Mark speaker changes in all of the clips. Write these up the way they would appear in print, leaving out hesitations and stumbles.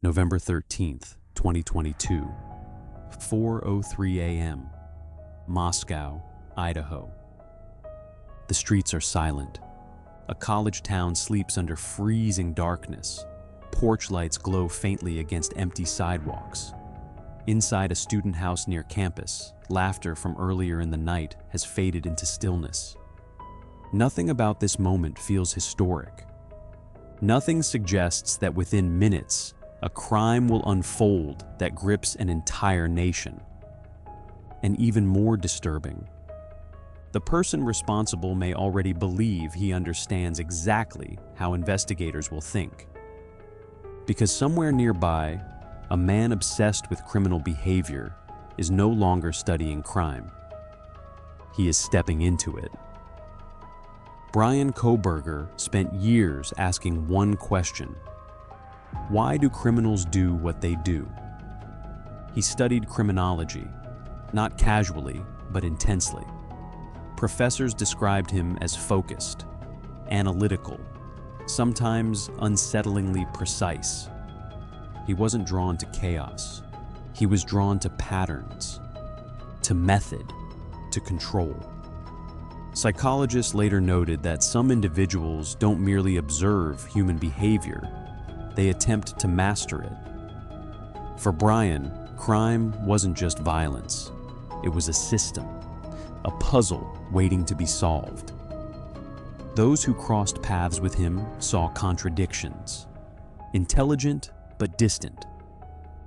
Speaker 1: November 13th, 2022, 4:03 a.m., Moscow, Idaho. The streets are silent. A college town sleeps under freezing darkness. Porch lights glow faintly against empty sidewalks. Inside a student house near campus, laughter from earlier in the night has faded into stillness. Nothing about this moment feels historic. Nothing suggests that within minutes, a crime will unfold that grips an entire nation. And even more disturbing, the person responsible may already believe he understands exactly how investigators will think. Because somewhere nearby, a man obsessed with criminal behavior is no longer studying crime. He is stepping into it. Bryan Kohberger spent years asking one question: why do criminals do what they do? He studied criminology, not casually, but intensely. Professors described him as focused, analytical, sometimes unsettlingly precise. He wasn't drawn to chaos. He was drawn to patterns, to method, to control. Psychologists later noted that some individuals don't merely observe human behavior, they attempt to master it. For Bryan, crime wasn't just violence. It was a system, a puzzle waiting to be solved. Those who crossed paths with him saw contradictions. Intelligent but distant,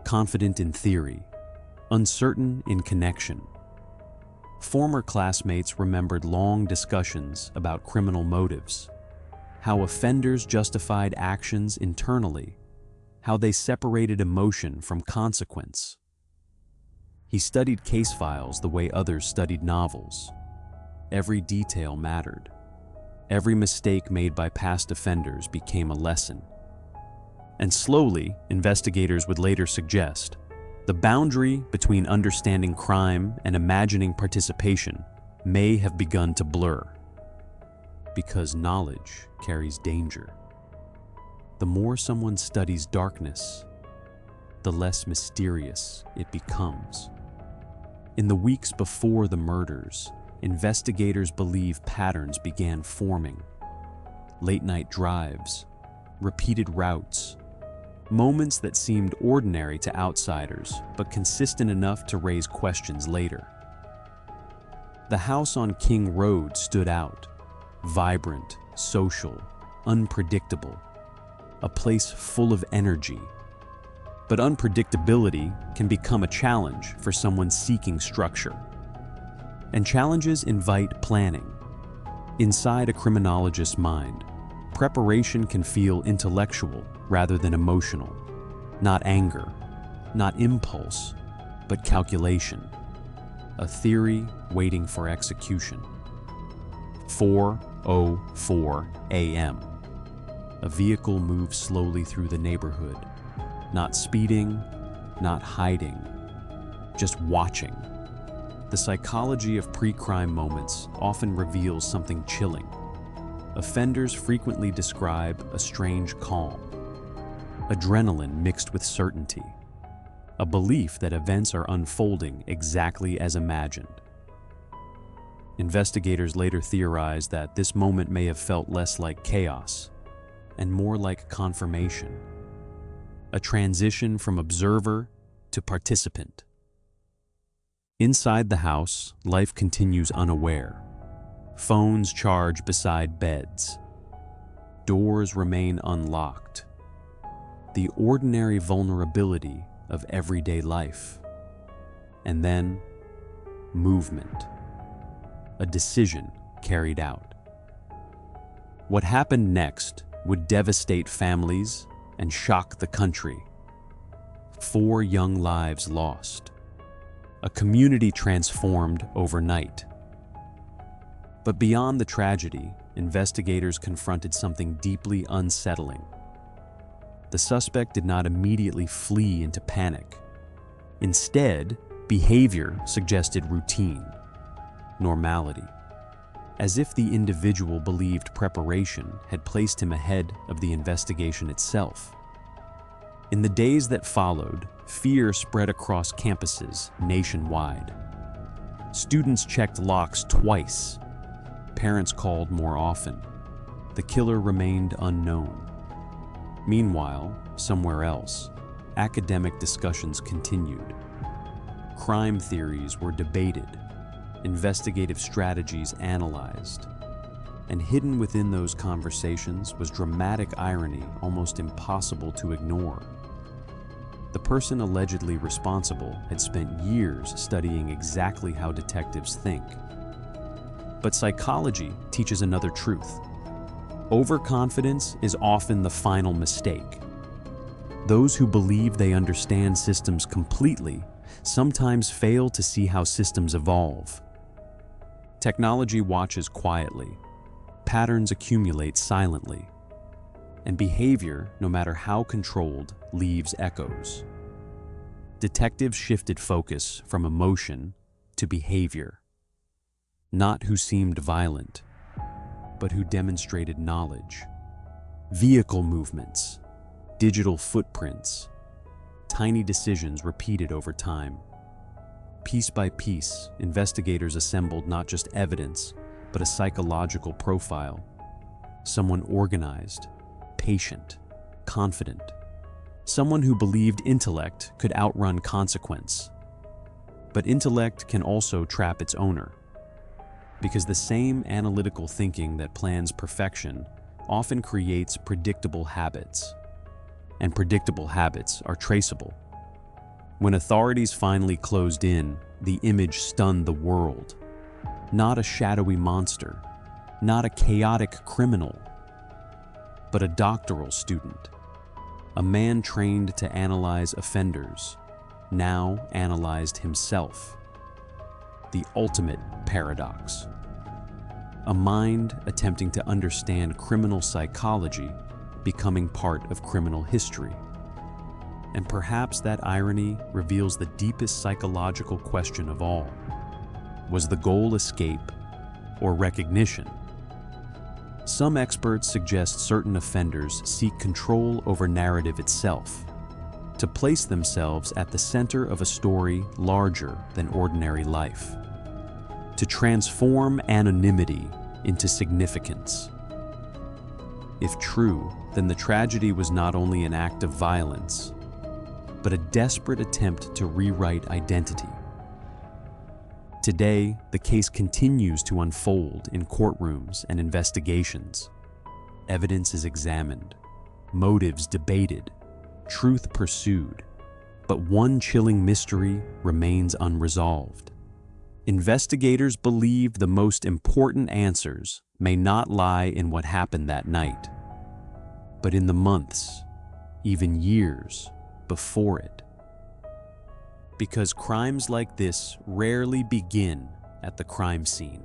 Speaker 1: confident in theory, uncertain in connection. Former classmates remembered long discussions about criminal motives, how offenders justified actions internally, how they separated emotion from consequence. He studied case files the way others studied novels. Every detail mattered. Every mistake made by past offenders became a lesson. And slowly, investigators would later suggest, the boundary between understanding crime and imagining participation may have begun to blur. Because knowledge carries danger. The more someone studies darkness, the less mysterious it becomes. In the weeks before the murders, investigators believe patterns began forming. Late-night drives, repeated routes, moments that seemed ordinary to outsiders, but consistent enough to raise questions later. The house on King Road stood out, vibrant, social, unpredictable, a place full of energy. But unpredictability can become a challenge for someone seeking structure. And challenges invite planning. Inside a criminologist's mind, preparation can feel intellectual rather than emotional. Not anger, not impulse, but calculation. A theory waiting for execution. 4:04 a.m. A vehicle moves slowly through the neighborhood. Not speeding, not hiding, just watching. The psychology of pre-crime moments often reveals something chilling. Offenders frequently describe a strange calm, adrenaline mixed with certainty, a belief that events are unfolding exactly as imagined. Investigators later theorized that this moment may have felt less like chaos and more like confirmation, a transition from observer to participant. Inside the house, life continues unaware. Phones charge beside beds. Doors remain unlocked. The ordinary vulnerability of everyday life. And then, movement. A decision carried out. What happened next would devastate families and shock the country. 4 young lives lost. A community transformed overnight. But beyond the tragedy, investigators confronted something deeply unsettling. The suspect did not immediately flee into panic. Instead, behavior suggested routine, normality, as if the individual believed preparation had placed him ahead of the investigation itself. In the days that followed, fear spread across campuses nationwide. Students checked locks twice. Parents called more often. The killer remained unknown. Meanwhile, somewhere else, academic discussions continued. Crime theories were debated, investigative strategies analyzed, and hidden within those conversations was dramatic irony almost impossible to ignore. The person allegedly responsible had spent years studying exactly how detectives think. But psychology teaches another truth. Overconfidence is often the final mistake. Those who believe they understand systems completely sometimes fail to see how systems evolve. Technology watches quietly. Patterns accumulate silently. And behavior, no matter how controlled, leaves echoes. Detectives shifted focus from emotion to behavior. Not who seemed violent, but who demonstrated knowledge. Vehicle movements, digital footprints, tiny decisions repeated over time. Piece by piece, investigators assembled not just evidence, but a psychological profile. Someone organized, patient, confident. Someone who believed intellect could outrun consequence. But intellect can also trap its owner, because the same analytical thinking that plans perfection often creates predictable habits. And predictable habits are traceable. When authorities finally closed in, the image stunned the world. Not a shadowy monster, not a chaotic criminal, but a doctoral student. A man trained to analyze offenders, now analyzed himself. The ultimate paradox. A mind attempting to understand criminal psychology becoming part of criminal history. And perhaps that irony reveals the deepest psychological question of all. Was the goal escape or recognition? Some experts suggest certain offenders seek control over narrative itself, to place themselves at the center of a story larger than ordinary life, to transform anonymity into significance. If true, then the tragedy was not only an act of violence, but a desperate attempt to rewrite identity. Today, the case continues to unfold in courtrooms and investigations. Evidence is examined, motives debated, truth pursued, but one chilling mystery remains unresolved. Investigators believe the most important answers may not lie in what happened that night, but in the months, even years, before it. Because crimes like this rarely begin at the crime scene.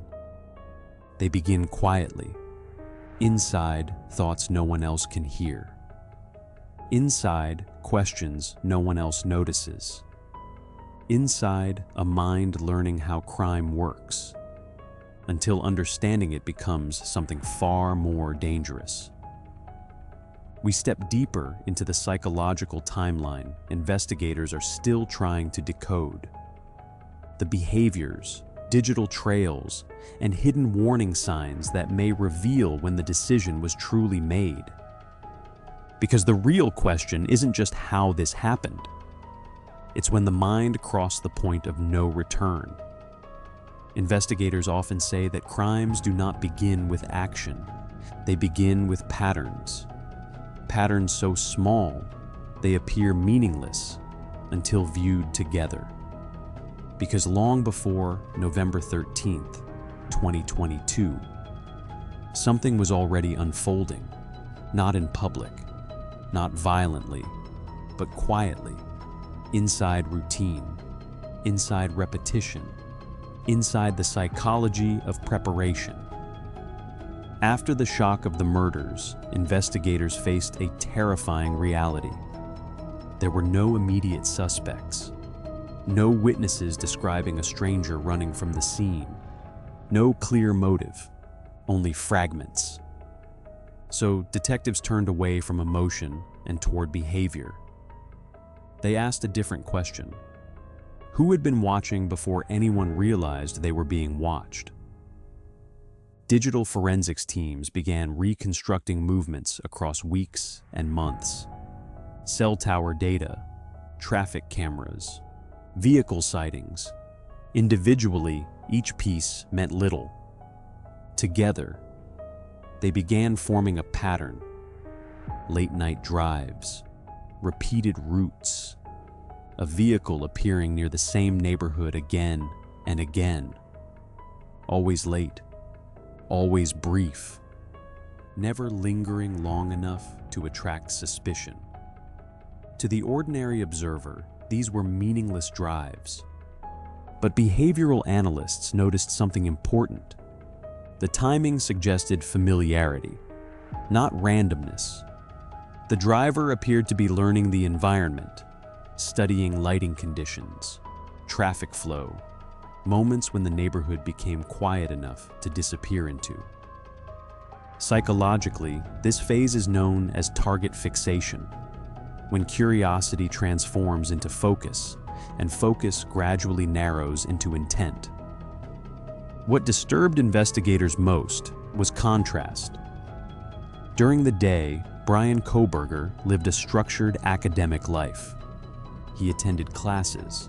Speaker 1: They begin quietly, inside thoughts no one else can hear, inside questions no one else notices, inside a mind learning how crime works, until understanding it becomes something far more dangerous. We step deeper into the psychological timeline investigators are still trying to decode. The behaviors, digital trails, and hidden warning signs that may reveal when the decision was truly made. Because the real question isn't just how this happened. It's when the mind crossed the point of no return. Investigators often say that crimes do not begin with action. They begin with patterns. Patterns so small, they appear meaningless until viewed together. Because long before November 13th, 2022, something was already unfolding, not in public, not violently, but quietly, inside routine, inside repetition, inside the psychology of preparation. After the shock of the murders, investigators faced a terrifying reality. There were no immediate suspects, no witnesses describing a stranger running from the scene, no clear motive, only fragments. So detectives turned away from emotion and toward behavior. They asked a different question. Who had been watching before anyone realized they were being watched? Digital forensics teams began reconstructing movements across weeks and months. Cell tower data, traffic cameras, vehicle sightings. Individually, each piece meant little. Together, they began forming a pattern. Late-night drives, repeated routes, a vehicle appearing near the same neighborhood again and again. Always late, always brief, never lingering long enough to attract suspicion. To the ordinary observer, these were meaningless drives. But behavioral analysts noticed something important. The timing suggested familiarity, not randomness. The driver appeared to be learning the environment, studying lighting conditions, traffic flow, moments when the neighborhood became quiet enough to disappear into. Psychologically, this phase is known as target fixation, when curiosity transforms into focus, and focus gradually narrows into intent. What disturbed investigators most was contrast. During the day, Bryan Kohberger lived a structured academic life. He attended classes,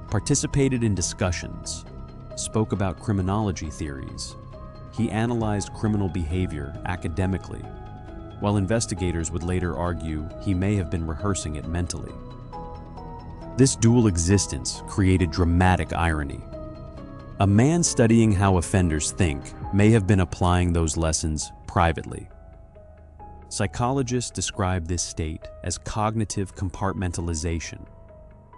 Speaker 1: participated in discussions, spoke about criminology theories. He analyzed criminal behavior academically, while investigators would later argue he may have been rehearsing it mentally. This dual existence created dramatic irony. A man studying how offenders think may have been applying those lessons privately. Psychologists describe this state as cognitive compartmentalization,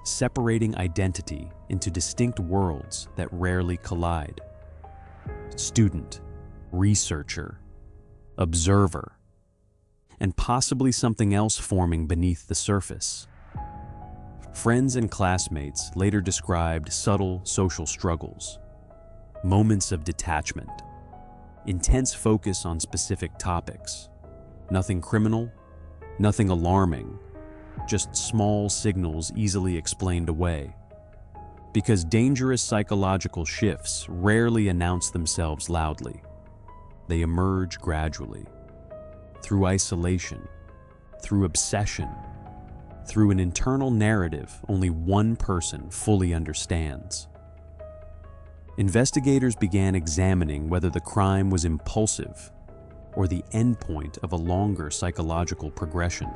Speaker 1: separating identity into distinct worlds that rarely collide. Student, researcher, observer, and possibly something else forming beneath the surface. Friends and classmates later described subtle social struggles, moments of detachment, intense focus on specific topics. Nothing criminal, nothing alarming, just small signals easily explained away. Because dangerous psychological shifts rarely announce themselves loudly. They emerge gradually, through isolation, through obsession, through an internal narrative only one person fully understands. Investigators began examining whether the crime was impulsive or the endpoint of a longer psychological progression.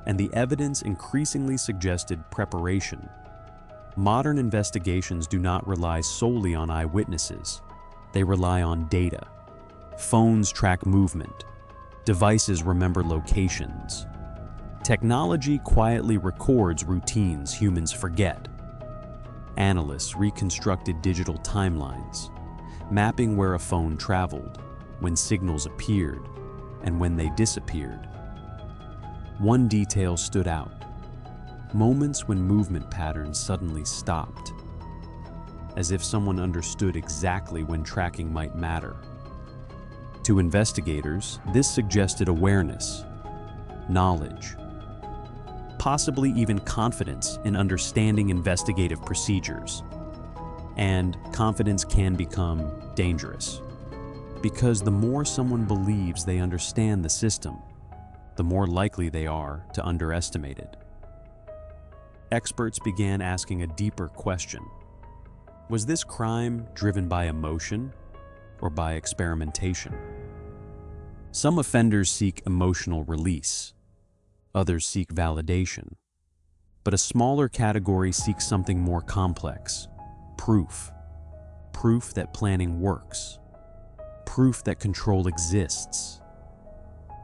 Speaker 1: And the evidence increasingly suggested preparation. Modern investigations do not rely solely on eyewitnesses. They rely on data. Phones track movement. Devices remember locations. Technology quietly records routines humans forget. Analysts reconstructed digital timelines, mapping where a phone traveled, when signals appeared, and when they disappeared. One detail stood out: moments when movement patterns suddenly stopped, as if someone understood exactly when tracking might matter. To investigators, this suggested awareness, knowledge, possibly even confidence in understanding investigative procedures. And confidence can become dangerous, because the more someone believes they understand the system, the more likely they are to underestimate it. Experts began asking a deeper question. Was this crime driven by emotion or by experimentation? Some offenders seek emotional release. Others seek validation. But a smaller category seeks something more complex: proof. Proof that planning works. Proof that control exists.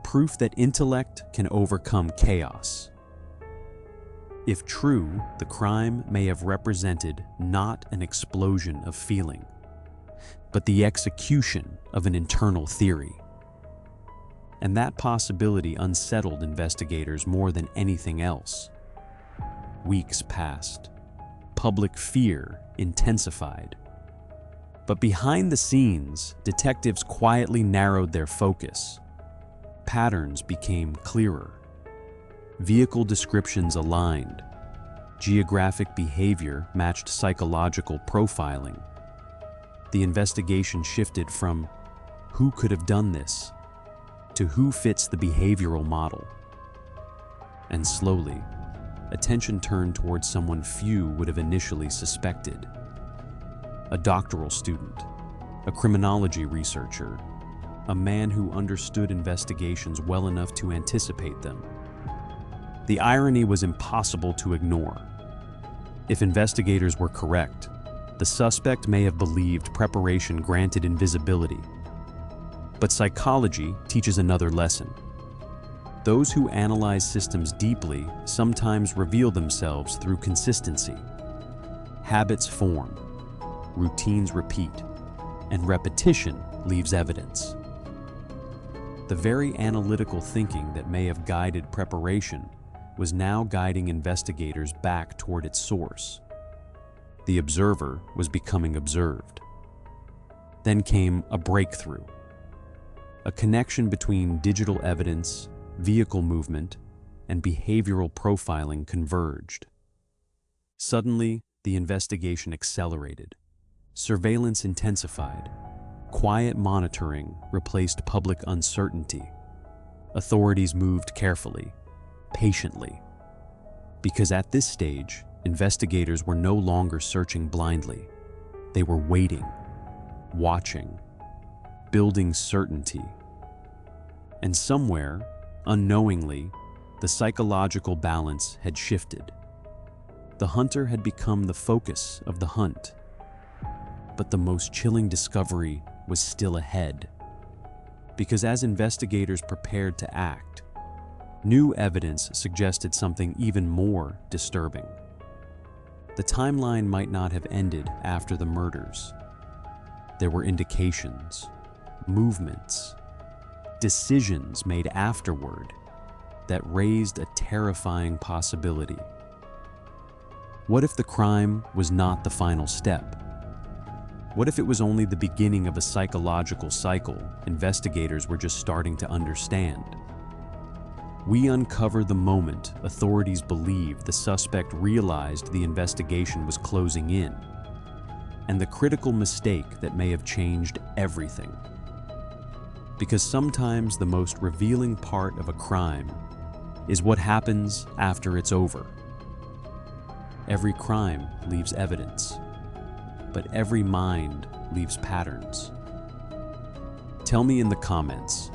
Speaker 1: Proof that intellect can overcome chaos. If true, the crime may have represented not an explosion of feeling, but the execution of an internal theory. And that possibility unsettled investigators more than anything else. Weeks passed. Public fear intensified. But behind the scenes, detectives quietly narrowed their focus. Patterns became clearer. Vehicle descriptions aligned. Geographic behavior matched psychological profiling. The investigation shifted from who could have done this to who fits the behavioral model. And slowly, attention turned towards someone few would have initially suspected. A doctoral student, a criminology researcher, a man who understood investigations well enough to anticipate them. The irony was impossible to ignore. If investigators were correct, the suspect may have believed preparation granted invisibility. But psychology teaches another lesson. Those who analyze systems deeply sometimes reveal themselves through consistency. Habits form, routines repeat, and repetition leaves evidence. The very analytical thinking that may have guided preparation was now guiding investigators back toward its source. The observer was becoming observed. Then came a breakthrough. A connection between digital evidence, vehicle movement, and behavioral profiling converged. Suddenly, the investigation accelerated. Surveillance intensified. Quiet monitoring replaced public uncertainty. Authorities moved carefully, patiently, because at this stage, investigators were no longer searching blindly. They were waiting, watching, building certainty. And somewhere, unknowingly, the psychological balance had shifted. The hunter had become the focus of the hunt. But the most chilling discovery was still ahead. Because as investigators prepared to act, new evidence suggested something even more disturbing. The timeline might not have ended after the murders. There were indications, movements, decisions made afterward that raised a terrifying possibility. What if the crime was not the final step? What if it was only the beginning of a psychological cycle investigators were just starting to understand? We uncover the moment authorities believed the suspect realized the investigation was closing in, and the critical mistake that may have changed everything. Because sometimes the most revealing part of a crime is what happens after it's over. Every crime leaves evidence, but every mind leaves patterns. Tell me in the comments,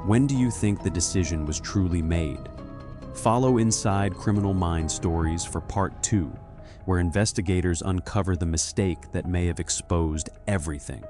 Speaker 1: when do you think the decision was truly made? Follow Inside Criminal Mind Stories for Part 2, where investigators uncover the mistake that may have exposed everything.